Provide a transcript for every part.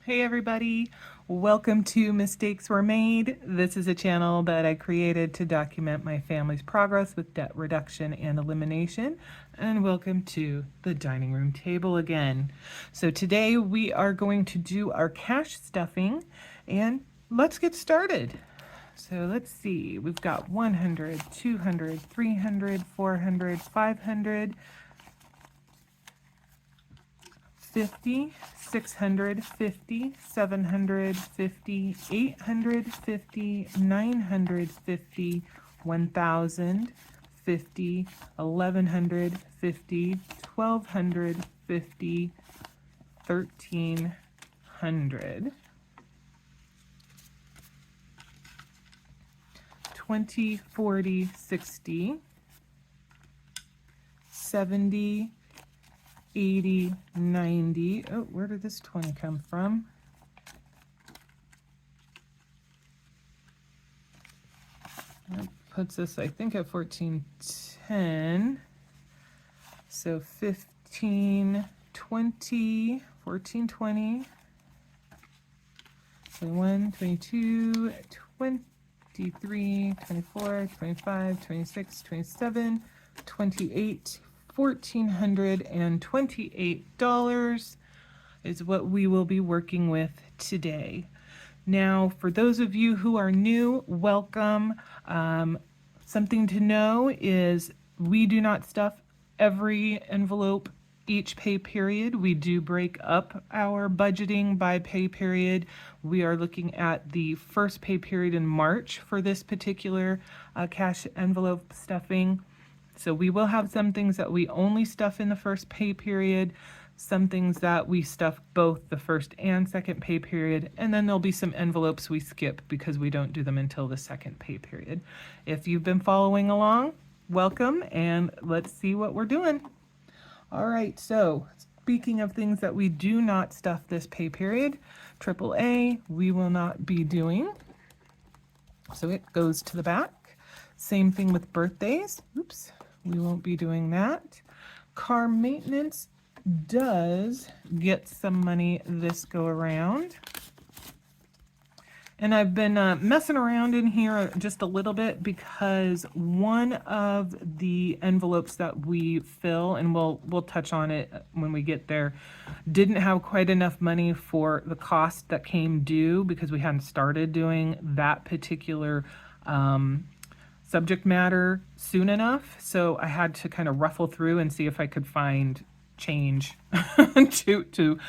Hey everybody, welcome to Mistakes Were Made. This is a channel that I created to document my family's progress with debt reduction and elimination. And welcome to the dining room table again. So today we are going to do our cash stuffing and let's get started. So let's see, we've got 100, 200, 300, 400, 500, 50, 650, 750, 850, 950, 1050, 1150, 1250, 1300, 20, 40, 60, 70, 80, 90. Oh, where did this 20 come from? That puts us, I think, at 1410. So 15, 20, 14, 20, 21, 22, 23, 24, 25, 26, 27, 28, $1,428 is what we will be working with today. Now, for those of you who are new, welcome. Something to know is we do not stuff every envelope each pay period. We do break up our budgeting by pay period. We are looking at the first pay period in March for this particular cash envelope stuffing. So we will have some things that we only stuff in the first pay period, some things that we stuff both the first and second pay period, and then there'll be some envelopes we skip because we don't do them until the second pay period. If you've been following along, welcome, and let's see what we're doing. All right, so speaking of things that we do not stuff this pay period, AAA we will not be doing. So it goes to the back. Same thing with birthdays. Oops, we won't be doing that. Car maintenance does get some money this go around. And I've been messing around in here just a little bit because one of the envelopes that we fill, and we'll touch on it when we get there, didn't have quite enough money for the cost that came due because we hadn't started doing that particular subject matter soon enough. So I had to kind of ruffle through and see if I could find change to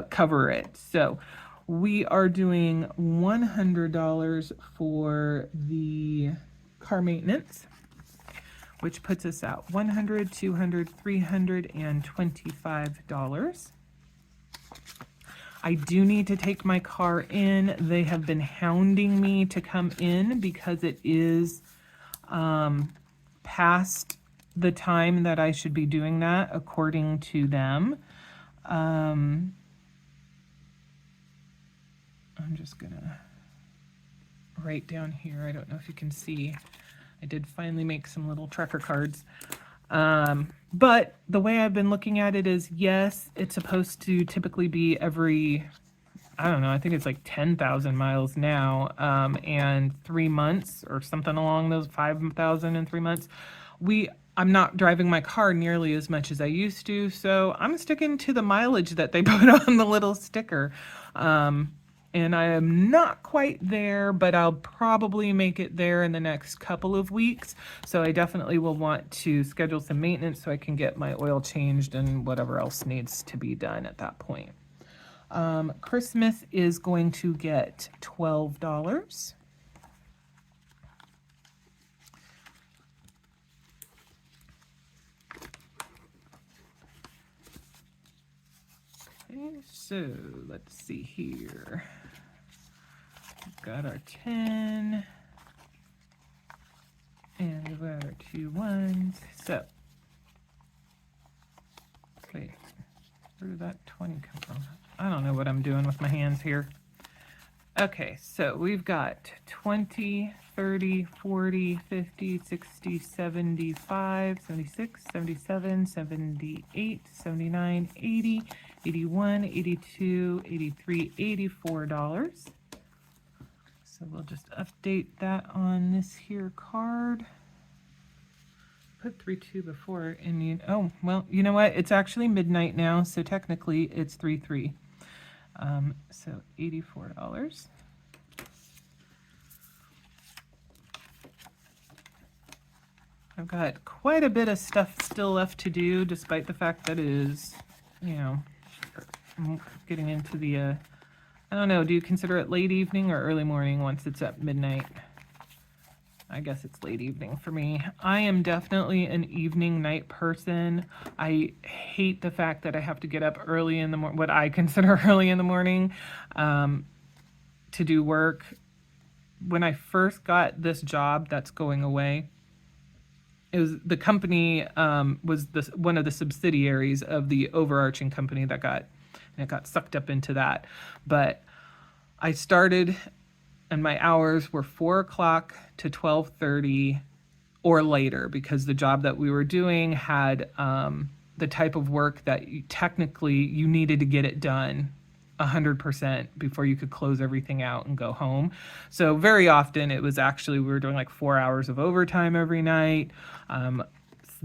cover it. So we are doing $100 for the car maintenance, which puts us at $100, $200, $325. I do need to take my car in. They have been hounding me to come in because it is past the time that I should be doing that according to them. I'm just gonna write down here. I don't know if you can see. I did finally make some little tracker cards. But the way I've been looking at it is, yes, it's supposed to typically be every, I don't know, I think it's like 10,000 miles now, and 3 months or something along those 5,000 in 3 months. I'm not driving my car nearly as much as I used to, so I'm sticking to the mileage that they put on the little sticker. And I am not quite there, but I'll probably make it there in the next couple of weeks. So I definitely will want to schedule some maintenance so I can get my oil changed and whatever else needs to be done at that point. Christmas is going to get $12. Okay, so let's see here. We've got our 10, and we've got our 2 ones. So, wait, where did that 20 come from? I don't know what I'm doing with my hands here. Okay, so we've got 20, 30, 40, 50, 60, 75, 76, 77, 78, 79, 80, $81, $82, $83, $84. So we'll just update that on this here card. Put 3-2 before, and oh, well, you know what? It's actually midnight now, so technically it's 3-3. So $84. I've got quite a bit of stuff still left to do, despite the fact that it is, I'm getting into the, I don't know, do you consider it late evening or early morning once it's at midnight? I guess it's late evening for me. I am definitely an evening night person. I hate the fact that I have to get up early in the morning, what I consider early in the morning, to do work. When I first got this job that's going away, it was the company was one of the subsidiaries of the overarching company that got sucked up into that. But I started, and my hours were 4 o'clock to 12:30 or later, because the job that we were doing had the type of work that technically you needed to get it done 100% before you could close everything out and go home. So very often it was actually, we were doing like 4 hours of overtime every night.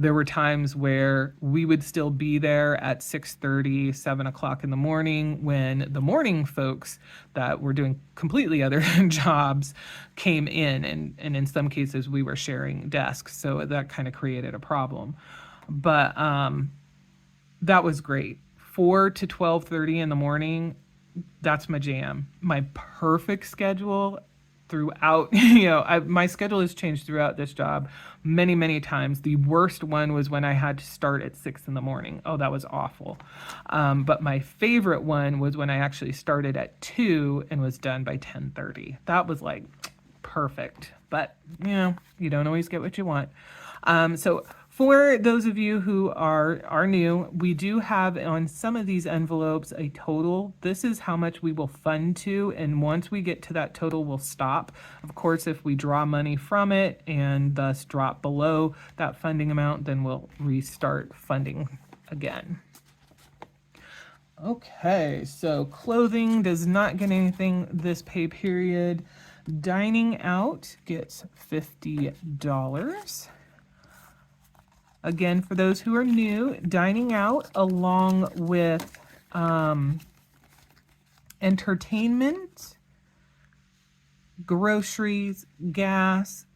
There were times where we would still be there at 6:30, 7 o'clock in the morning when the morning folks that were doing completely other jobs came in. And in some cases we were sharing desks. So that kind of created a problem. But that was great. 4 to 12:30 in the morning, that's my jam. My perfect schedule throughout, my schedule has changed throughout this job many, many times. The worst one was when I had to start at 6 in the morning. Oh, that was awful. But my favorite one was when I actually started at 2 and was done by 10:30. That was like perfect. But, you don't always get what you want. So for those of you who are new, we do have on some of these envelopes a total. This is how much we will fund to, and once we get to that total, we'll stop. Of course, if we draw money from it and thus drop below that funding amount, then we'll restart funding again. Okay, so clothing does not get anything this pay period. Dining out gets $50. Again, for those who are new, dining out along with entertainment, groceries, gas,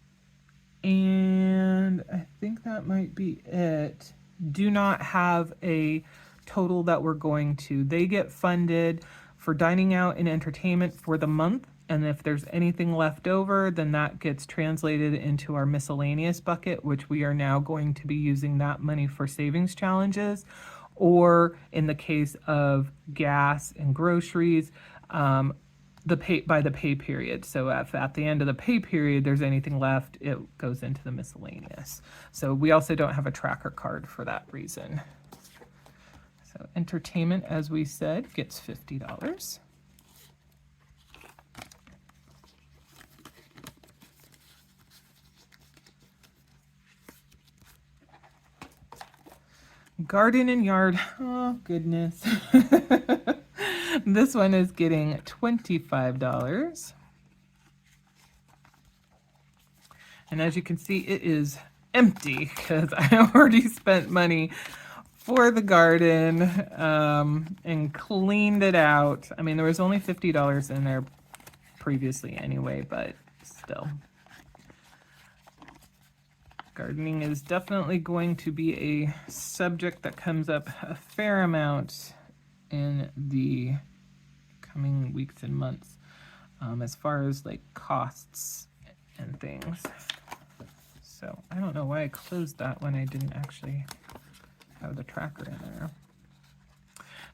and I think that might be it, do not have a total that we're going to. They get funded for dining out and entertainment for the month. And if there's anything left over, then that gets translated into our miscellaneous bucket, which we are now going to be using that money for savings challenges. Or in the case of gas and groceries, by the pay period. So if at the end of the pay period there's anything left, it goes into the miscellaneous. So we also don't have a tracker card for that reason. So entertainment, as we said, gets $50. Garden and yard, oh goodness. This one is getting $25. And as you can see, it is empty because I already spent money for the garden and cleaned it out. I mean, there was only $50 in there previously anyway, but still. Gardening is definitely going to be a subject that comes up a fair amount in the coming weeks and months, as far as like costs and things. So I don't know why I closed that when I didn't actually have the tracker in there.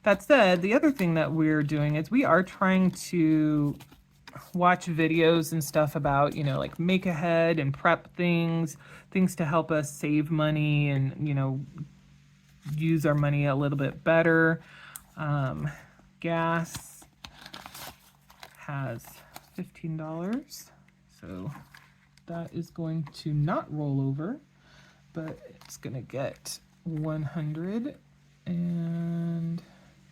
That said, the other thing that we're doing is we are trying to watch videos and stuff about, like make ahead and prep things to help us save money and, use our money a little bit better. Gas has $15, so that is going to not roll over, but it's going to get 100 and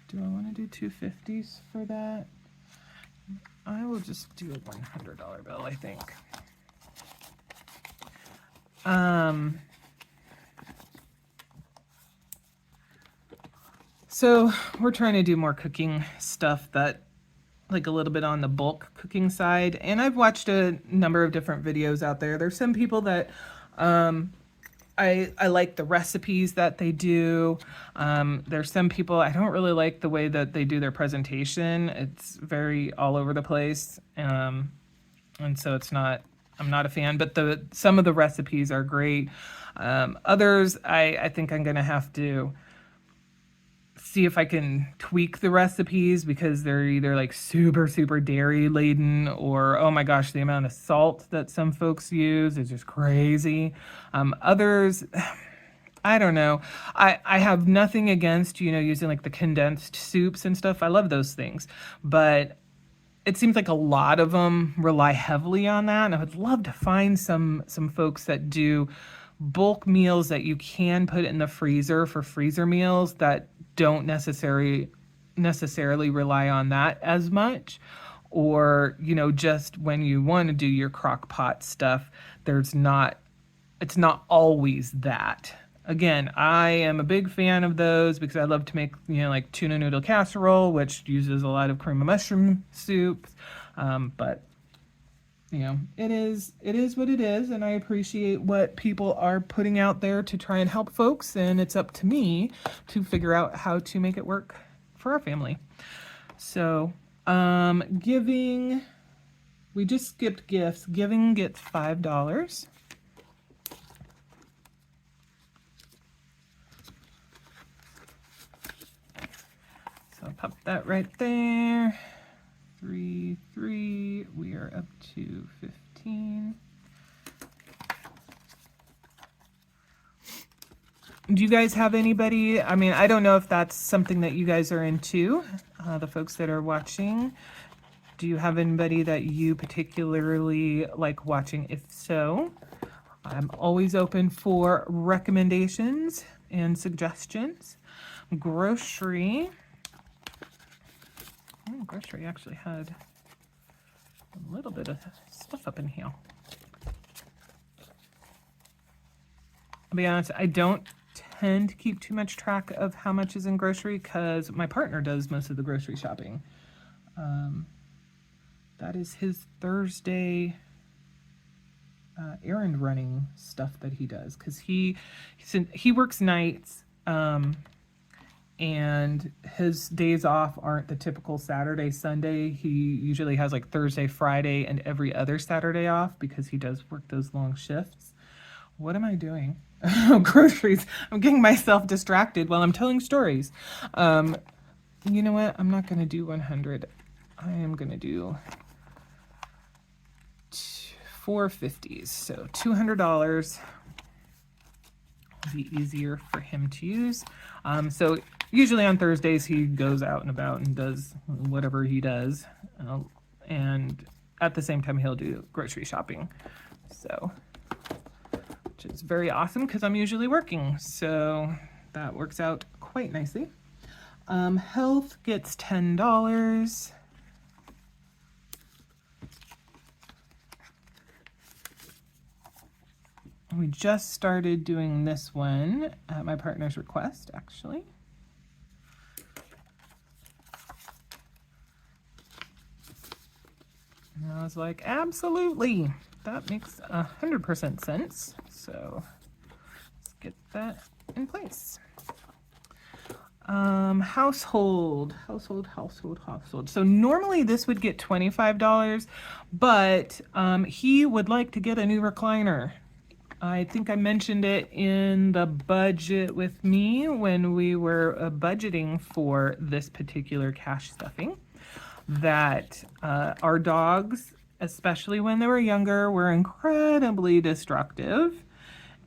Do I want to do 250s for that? I will just do a $100 bill, I think. So we're trying to do more cooking stuff that, like a little bit on the bulk cooking side. And I've watched a number of different videos out there. There's some people that I like the recipes that they do. There's some people, I don't really like the way that they do their presentation. It's very all over the place. And so I'm not a fan, but some of the recipes are great. Others, I think I'm gonna have to see if I can tweak the recipes because they're either like super, super dairy laden or, oh my gosh, the amount of salt that some folks use is just crazy. Others, I don't know. I have nothing against, using like the condensed soups and stuff. I love those things. But it seems like a lot of them rely heavily on that. And I would love to find some folks that do bulk meals that you can put in the freezer for freezer meals that don't necessarily rely on that as much. Or, just when you want to do your crock pot stuff, it's not always that. Again, I am a big fan of those because I love to make, like tuna noodle casserole, which uses a lot of cream of mushroom soups. But it is what it is, and I appreciate what people are putting out there to try and help folks, and it's up to me to figure out how to make it work for our family. So, giving, we just skipped gifts. Giving gets $5. So I'll pop that right there. 3, 3, we are up to 15. Do you guys have anybody? I mean, I don't know if that's something that you guys are into, the folks that are watching. Do you have anybody that you particularly like watching? If so, I'm always open for recommendations and suggestions. Grocery. Grocery actually had a little bit of stuff up in here. I'll be honest, I don't tend to keep too much track of how much is in grocery because my partner does most of the grocery shopping. That is his Thursday errand running stuff that he does because he works nights. And his days off aren't the typical Saturday, Sunday. He usually has like Thursday, Friday, and every other Saturday off because he does work those long shifts. What am I doing? Groceries. I'm getting myself distracted while I'm telling stories. You know what? I'm not going to do 100. I am going to do 450s. So $200 will be easier for him to use. So usually on Thursdays, he goes out and about and does whatever he does. And at the same time, he'll do grocery shopping. So, which is very awesome because I'm usually working. So that works out quite nicely. Health gets $10. We just started doing this one at my partner's request, actually. And I was like, absolutely. That makes 100% sense. So let's get that in place. Household. So normally this would get $25, but he would like to get a new recliner. I think I mentioned it in the budget with me when we were budgeting for this particular cash stuffing, that our dogs, especially when they were younger, were incredibly destructive.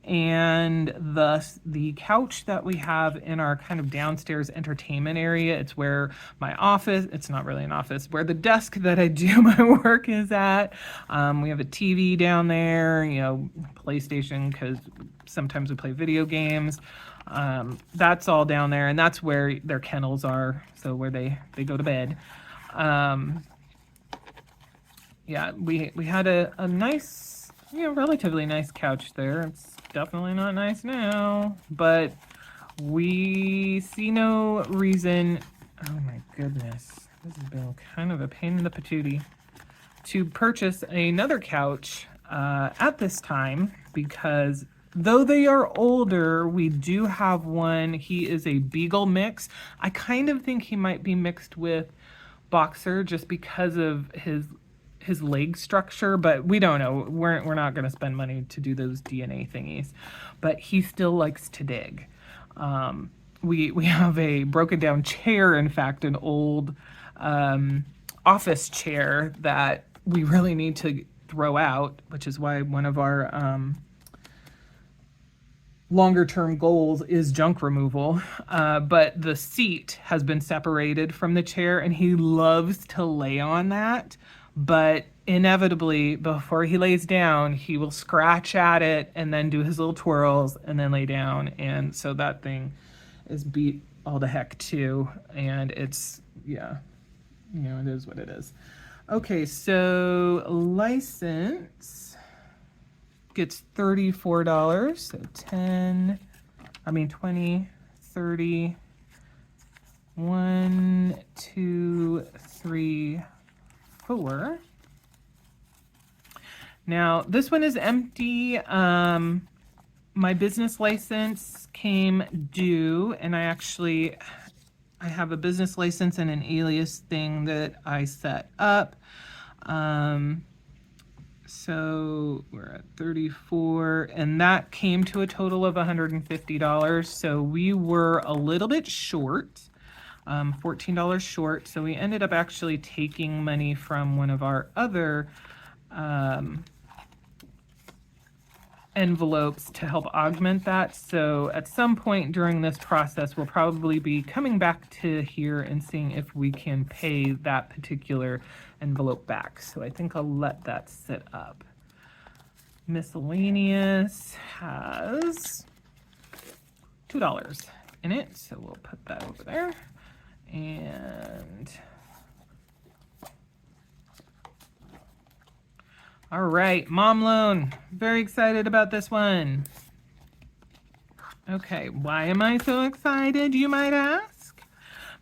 And thus the couch that we have in our kind of downstairs entertainment area, it's where my office, it's not really an office, where the desk that I do my work is at. We have a TV down there, PlayStation, because sometimes we play video games. That's all down there, and that's where their kennels are, so where they go to bed. Yeah, we had a nice, relatively nice couch there. It's definitely not nice now, but we see no reason. Oh my goodness, this has been kind of a pain in the patootie to purchase another couch at this time, because though they are older, we do have one. He is a Beagle mix. I kind of think he might be mixed with Boxer just because of his leg structure, but we don't know. We're not going to spend money to do those DNA thingies. But he still likes to dig. We have a broken down chair, in fact, an old office chair that we really need to throw out, which is why one of our longer term goals is junk removal. But the seat has been separated from the chair, and he loves to lay on that. But inevitably, before he lays down, he will scratch at it and then do his little twirls and then lay down. And so that thing is beat all the heck too. And it's, yeah, it is what it is. Okay, so license gets $34. So 20, 30, 1, 2, 3, 4. Now, this one is empty. My business license came due, and I have a business license and an alias thing that I set up. So we're at 34, and that came to a total of $150. So we were a little bit short. $14 short, so we ended up actually taking money from one of our other envelopes to help augment that. So at some point during this process, we'll probably be coming back to here and seeing if we can pay that particular envelope back. So I think I'll let that sit up. Miscellaneous has $2 in it, so we'll put that over there. And all right, mom loan. Very excited about this one. Okay, why am I so excited, you might ask?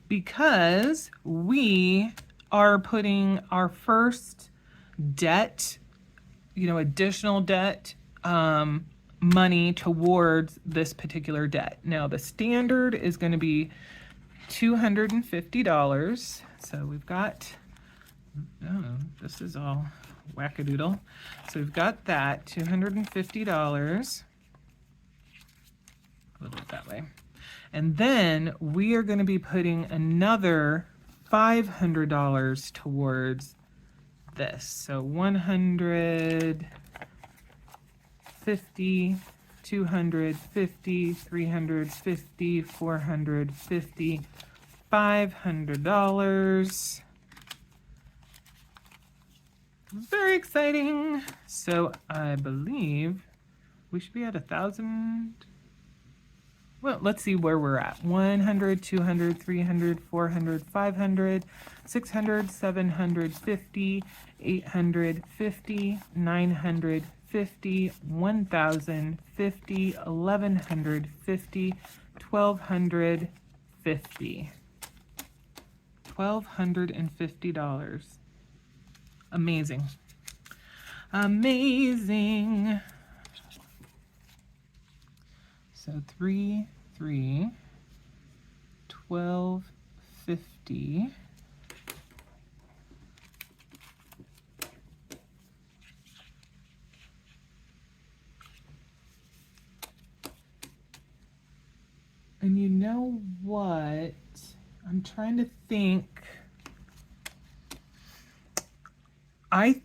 Because we are putting our first debt, additional debt money towards this particular debt. Now, the standard is going to be $250. So we've got, this is all wackadoodle. So we've got that, $250. We'll do it that way. And then we are going to be putting another $500 towards this. So 150, 250, 350, 450, $500. Very exciting. So I believe we should be at 1,000. Well, let's see where we're at. 100, 200, 300, 400, 500, 600, 750, 850, 950, 1,050, 1,150, 1,250. $1,250. Amazing. Amazing. So 3, 3, 1250. And you know what? I'm trying to think. I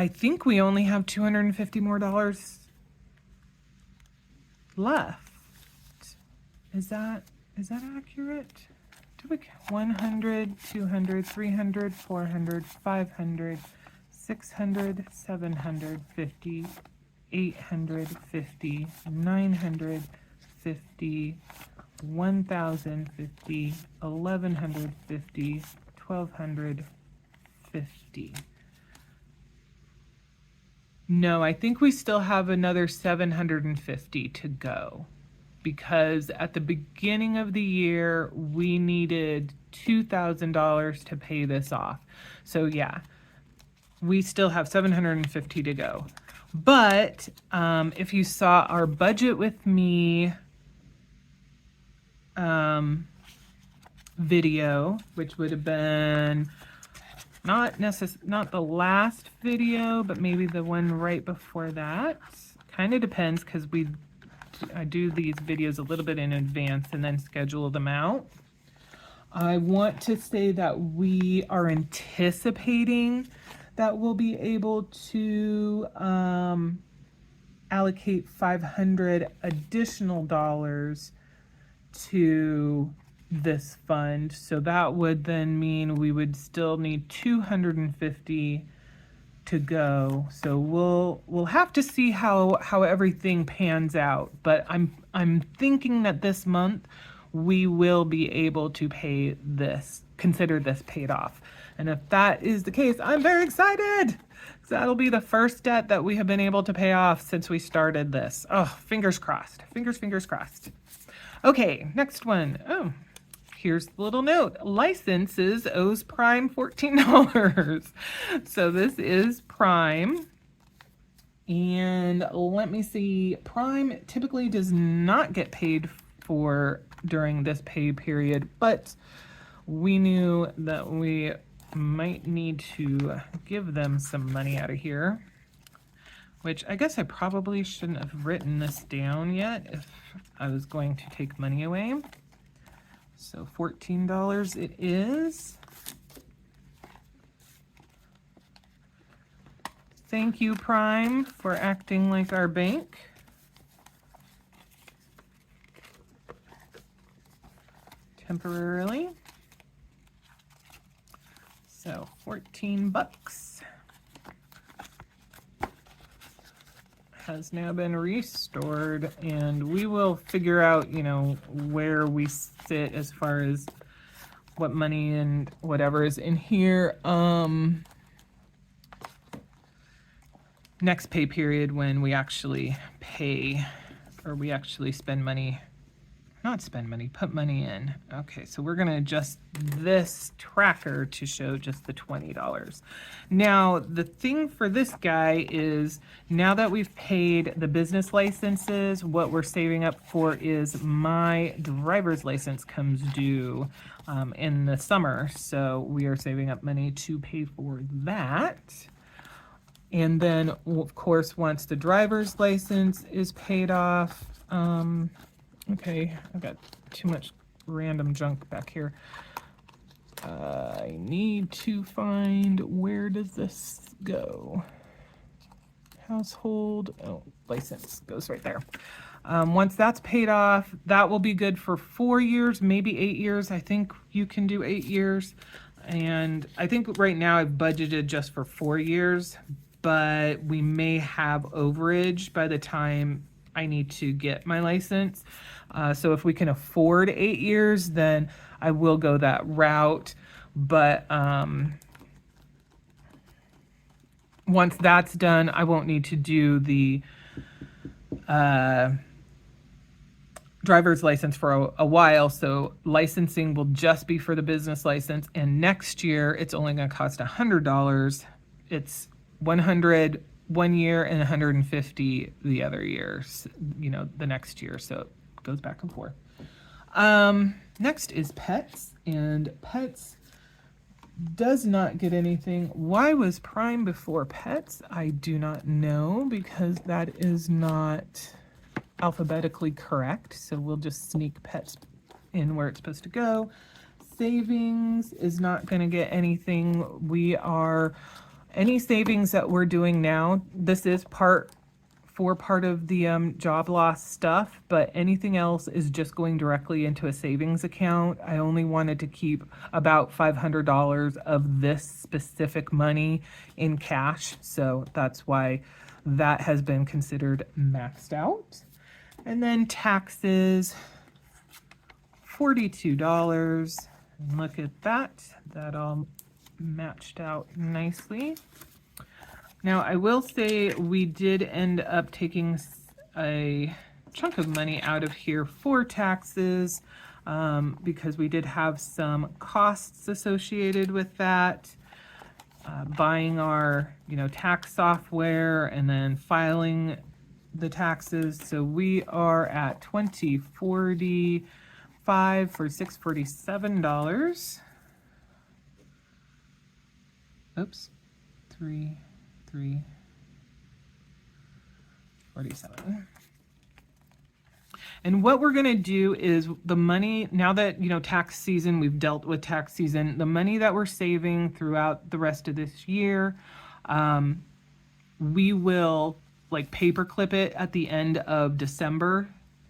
think we only have $250 more left. Is that accurate? 100, 200, 300, 400, 500, 600, 750, 850, 950, 50, 1,050, 1,150, 1,250. No, I think we still have another 750 to go, because at the beginning of the year we needed $2,000 to pay this off. So yeah, we still have 750 to go. But if you saw our budget with me video, which would have been not the last video, but maybe the one right before that. Kind of depends, because I do these videos a little bit in advance and then schedule them out. I want to say that we are anticipating that we'll be able to allocate $500 additional to this fund. So that would then mean we would still need 250 to go. So we'll have to see how everything pans out. But I'm thinking that this month we will be able to consider this paid off. And if that is the case, I'm very excited, because that'll be the first debt that we have been able to pay off since we started this. Oh, fingers crossed. Fingers crossed. Okay, next one. Oh, here's the little note. Licenses owes Prime $14. So this is Prime. And let me see. Prime typically does not get paid for during this pay period, but we knew that we might need to give them some money out of here, which I guess I probably shouldn't have written this down yet if I was going to take money away. So $14 it is. Thank you, Prime, for acting like our bank. Temporarily. So 14 bucks has now been restored, and we will figure out, where we sit as far as what money and whatever is in here. Next pay period, when we actually pay, or we actually spend money. Not spend money, put money in. Okay, so we're gonna adjust this tracker to show just the $20. Now, the thing for this guy is, now that we've paid the business licenses, what we're saving up for is my driver's license comes due in the summer. So we are saving up money to pay for that. And then, of course, once the driver's license is paid off, okay, I've got too much random junk back here. I need to find, where does this go? Household, oh, license goes right there. Once that's paid off, that will be good for 4 years, maybe 8 years. I think you can do 8 years. And I think right now I've budgeted just for 4 years, but we may have overage by the time I need to get my license. So if we can afford 8 years, then I will go that route. But once that's done, I won't need to do the driver's license for a while. So licensing will just be for the business license. And next year, it's only going to cost $100. It's $100 1 year and $150 the other years, the next year. So it goes back and forth. Next is pets, and pets does not get anything. Why was Prime before pets? I do not know, because that is not alphabetically correct. So we'll just sneak pets in where it's supposed to go. Savings is not going to get anything. Any savings that we're doing now, this is part of the job loss stuff, but anything else is just going directly into a savings account. I only wanted to keep about $500 of this specific money in cash, so that's why that has been considered maxed out. And then taxes, $42. And look at that. That all matched out nicely. Now, I will say we did end up taking a chunk of money out of here for taxes because we did have some costs associated with that. Buying our, tax software and then filing the taxes. So we are at $20.45 for $647. Oops, 3,347. And what we're going to do is the money, now that, tax season, we've dealt with tax season, the money that we're saving throughout the rest of this year, we will like paperclip it at the end of December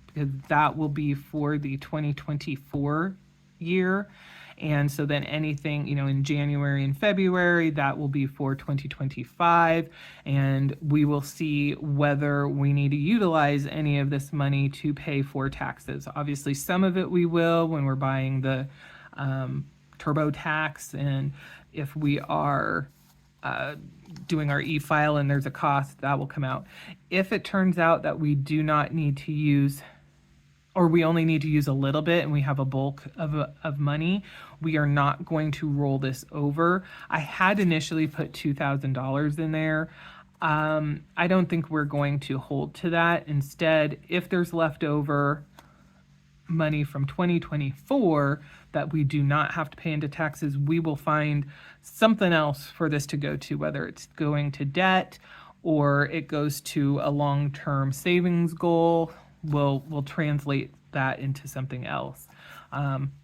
because that will be for the 2024 year. And so then anything, in January and February, that will be for 2025. And we will see whether we need to utilize any of this money to pay for taxes. Obviously, some of it we will when we're buying the TurboTax. And if we are doing our e-file and there's a cost, that will come out. If it turns out that we do not need to use, or we only need to use a little bit and we have a bulk of money, we are not going to roll this over. I had initially put $2,000 in there. I don't think we're going to hold to that. Instead, if there's leftover money from 2024 that we do not have to pay into taxes, we will find something else for this to go to, whether it's going to debt or it goes to a long-term savings goal. We'll translate that into something else.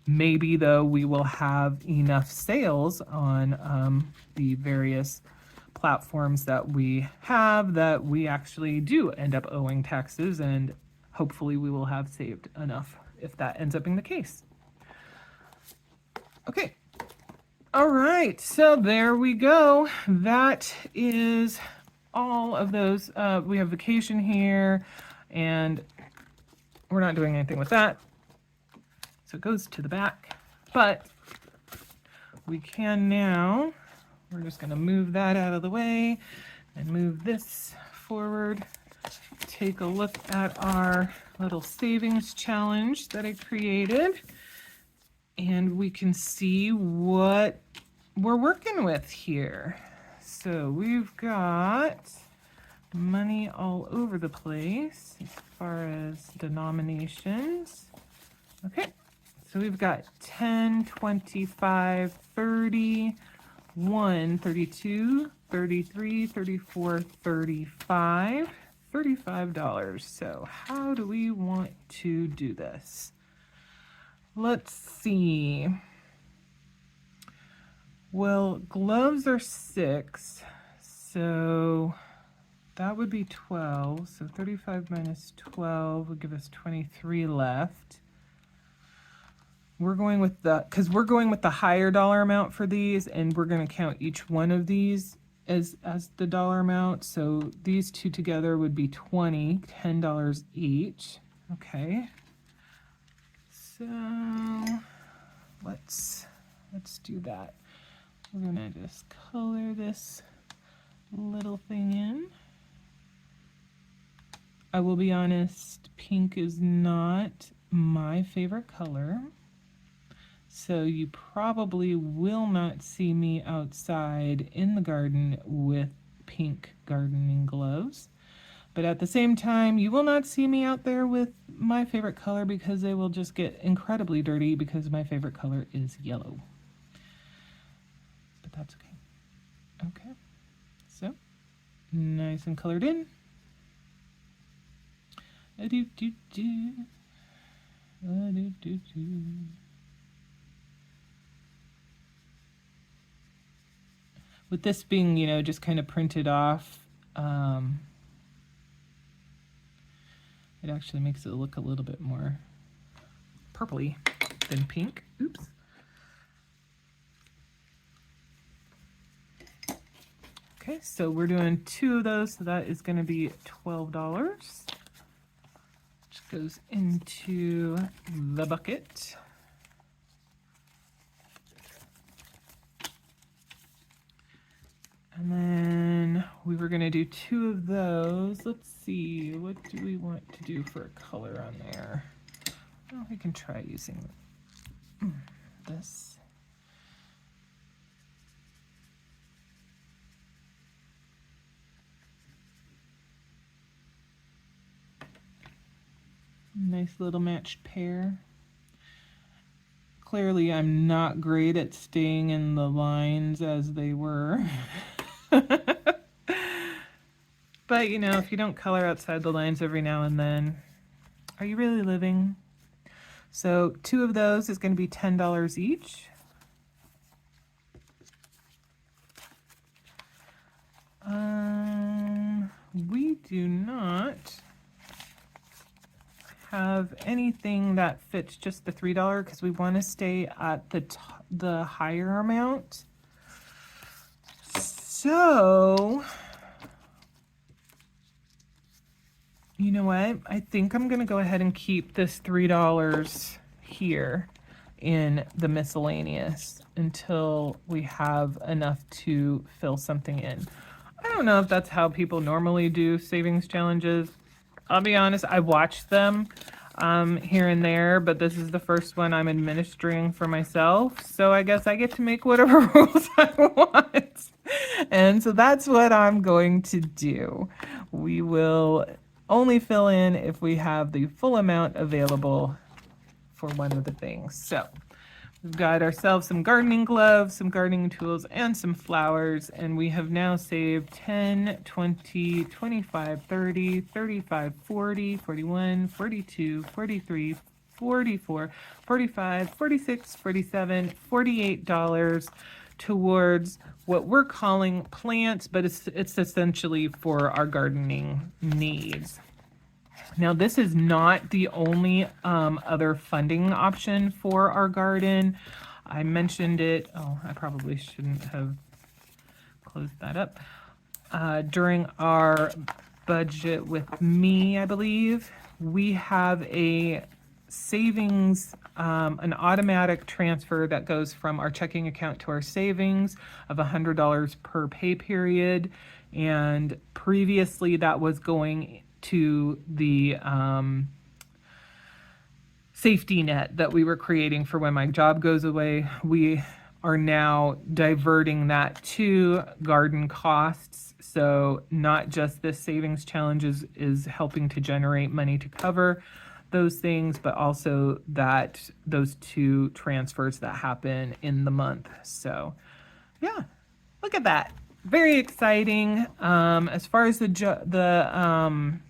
Maybe though we will have enough sales on the various platforms that we have that we actually do end up owing taxes, and hopefully we will have saved enough if that ends up being the case. Okay. All right, so there we go. That is all of those. We have vacation here, and we're not doing anything with that. So it goes to the back, but we can now, we're just gonna move that out of the way and move this forward. Take a look at our little savings challenge that I created, and we can see what we're working with here. So we've got money all over the place as far as denominations. Okay, so we've got 10, 25, 30, 1, 32, 33, 34, 35, $35. So how do we want to do this? Let's see. Well, gloves are 6, so that would be 12. So 35 minus 12 would give us 23 left. We're going with because we're going with the higher dollar amount for these, and we're going to count each one of these as the dollar amount. So these two together would be $10 each. Okay. So let's do that. We're gonna just color this little thing in. I will be honest, pink is not my favorite color. So you probably will not see me outside in the garden with pink gardening gloves. But at the same time, you will not see me out there with my favorite color because they will just get incredibly dirty because my favorite color is yellow. But that's okay. Okay, so nice and colored in. With this being, just kind of printed off, it actually makes it look a little bit more purpley than pink. Oops. Okay, so we're doing 2 of those, so that is going to be $12. Just Goes into the bucket. And then we were going to do 2 of those. Let's see, what do we want to do for a color on there? Well, we can try using this. Nice little matched pair. Clearly, I'm not great at staying in the lines as they were. But, you know, if you don't color outside the lines every now and then, are you really living? So 2 of those is going to be $10 each. We do not have anything that fits just the $3 because we want to stay at the higher amount. So, you know what? I think I'm going to go ahead and keep this $3 here in the miscellaneous until we have enough to fill something in. I don't know if that's how people normally do savings challenges. I'll be honest, I watched them here and there, but this is the first one I'm administering for myself. So I guess I get to make whatever rules I want. And so that's what I'm going to do. We will only fill in if we have the full amount available for one of the things. So we've got ourselves some gardening gloves, some gardening tools, and some flowers, and we have now saved 10, 20, 25, 30, 35, 40, 41, 42, 43, 44, 45, 46, 47, $48 towards what we're calling plants, but it's essentially for our gardening needs. Now, this is not the only other funding option for our garden. I mentioned it. Oh, I probably shouldn't have closed that up. During our budget with me, I believe, we have a savings, an automatic transfer that goes from our checking account to our savings of $100 per pay period. And previously that was going to the safety net that we were creating for when my job goes away. We are now diverting that to garden costs. So not just this savings challenge is helping to generate money to cover those things, but also that those 2 transfers that happen in the month. So yeah, look at that. Very exciting. As far as the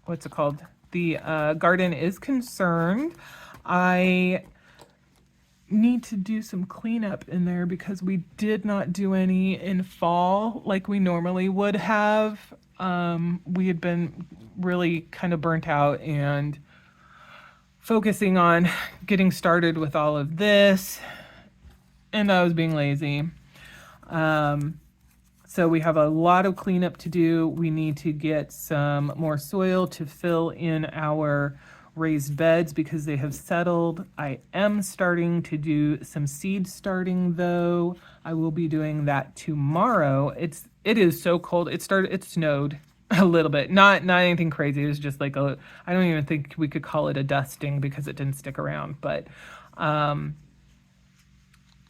what's it called? The garden is concerned, I need to do some cleanup in there because we did not do any in fall like we normally would have. We had been really kind of burnt out and focusing on getting started with all of this, and I was being lazy. So we have a lot of cleanup to do. We need to get some more soil to fill in our raised beds because they have settled. I am starting to do some seed starting though. I will be doing that tomorrow. It is so cold. It snowed a little bit. Not anything crazy. It was just like I don't even think we could call it a dusting because it didn't stick around, but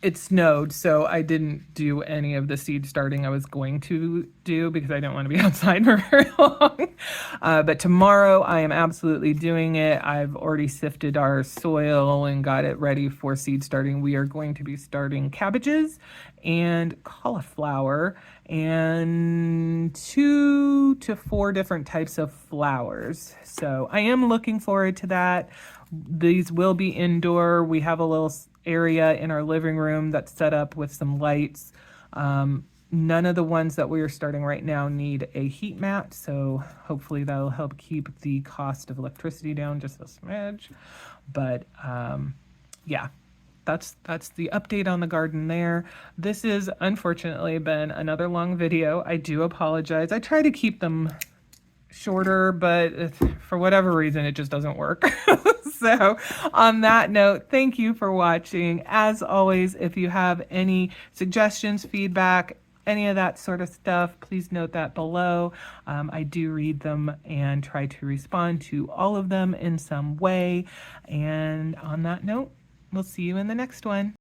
it snowed, so I didn't do any of the seed starting I was going to do because I don't want to be outside for very long. But tomorrow I am absolutely doing it. I've already sifted our soil and got it ready for seed starting. We are going to be starting cabbages and cauliflower and 2 to 4 different types of flowers. So I am looking forward to that. These will be indoor. We have a little area in our living room that's set up with some lights. None of the ones that we are starting right now need a heat mat, so hopefully that'll help keep the cost of electricity down just a smidge. But yeah, that's the update on the garden there. This is unfortunately been another long video. I do apologize. I try to keep them shorter, but for whatever reason, it just doesn't work. So on that note, thank you for watching. As always, if you have any suggestions, feedback, any of that sort of stuff, please note that below. I do read them and try to respond to all of them in some way. And on that note, we'll see you in the next one.